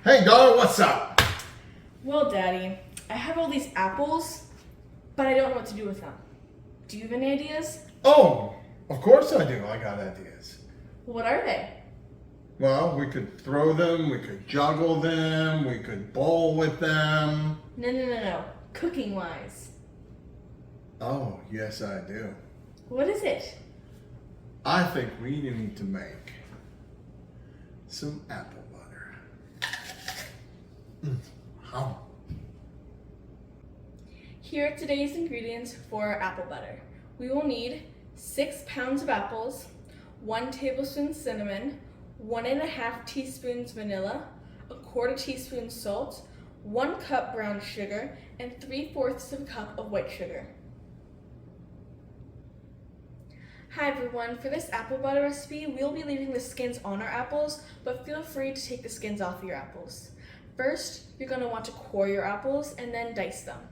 Hey, daughter, what's up? Well, Daddy, I have all these apples, but I don't know what to do with them. Do you have any ideas? Oh, of course I do. I got ideas. What are they? Well, we could throw them, we could juggle them, we could bowl with them. No. Cooking-wise. Oh, yes, I do. What is it? I think we need to make some apple butter. Hum. Here are today's ingredients for our apple butter. We will need 6 pounds of apples, 1 tablespoon cinnamon, 1.5 teaspoons vanilla, 1/4 teaspoon salt, 1 cup brown sugar, and 3/4 of a cup of white sugar. Hi everyone, for this apple butter recipe, we'll be leaving the skins on our apples, but feel free to take the skins off your apples. First, you're going to want to core your apples and then dice them.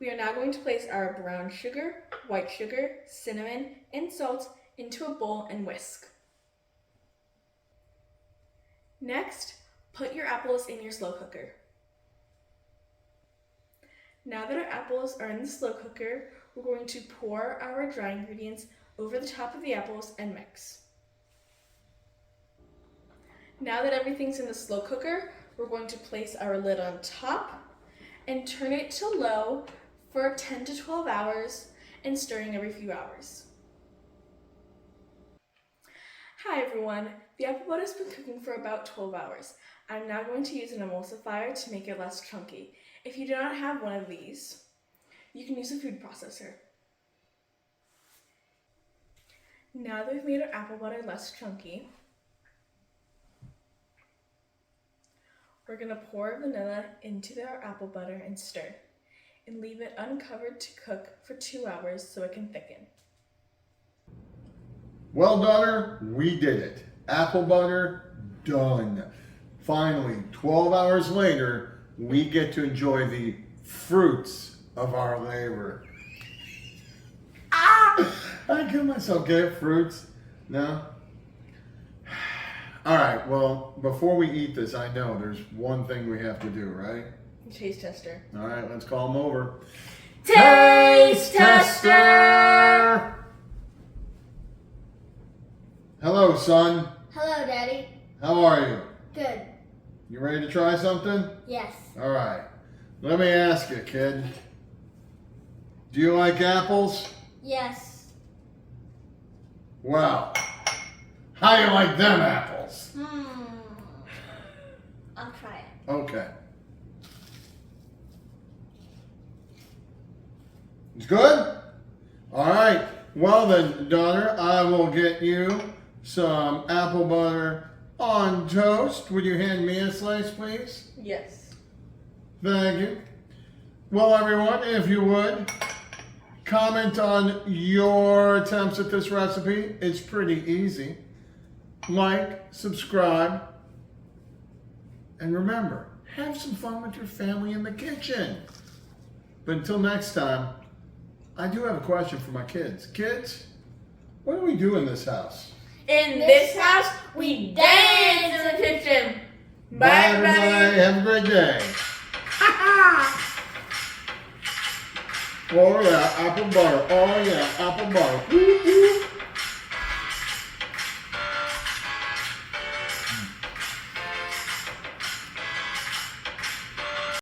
We are now going to place our brown sugar, white sugar, cinnamon, and salt into a bowl and whisk. Next, put your apples in your slow cooker. Now that our apples are in the slow cooker, we're going to pour our dry ingredients over the top of the apples and mix. Now that everything's in the slow cooker, we're going to place our lid on top and turn it to low for 10 to 12 hours and stirring every few hours. Hi everyone, the apple butter's been cooking for about 12 hours. I'm now going to use an emulsifier to make it less chunky. If you do not have one of these, you can use a food processor. Now that we've made our apple butter less chunky, we're going to pour vanilla into our apple butter and stir, and leave it uncovered to cook for 2 hours so it can thicken. Well, daughter, we did it. Apple butter, done. Finally, 12 hours later, we get to enjoy the fruits of our labor. I kill myself. Get fruits? No? All right, well, before we eat this, I know there's one thing we have to do, right? Taste tester. All right, let's call him over. Taste tester! Hello, son. Hello, Daddy. How are you? Good. You ready to try something? Yes. All right. Let me ask you, kid. Do you like apples? Yes. Well, how you like them apples? I'll try it. Okay. It's good? All right. Well then, daughter, I will get you some apple butter on toast. Would you hand me a slice, please? Yes. Thank you. Well, everyone, if you would, comment on your attempts at this recipe. It's pretty easy. Like, subscribe, and remember, have some fun with your family in the kitchen. But until next time, I do have a question for my kids. Kids, what do we do in this house? In this house, we dance in the kitchen. Bye bye. Have a great day. Oh yeah, apple butter. Oh yeah, apple butter.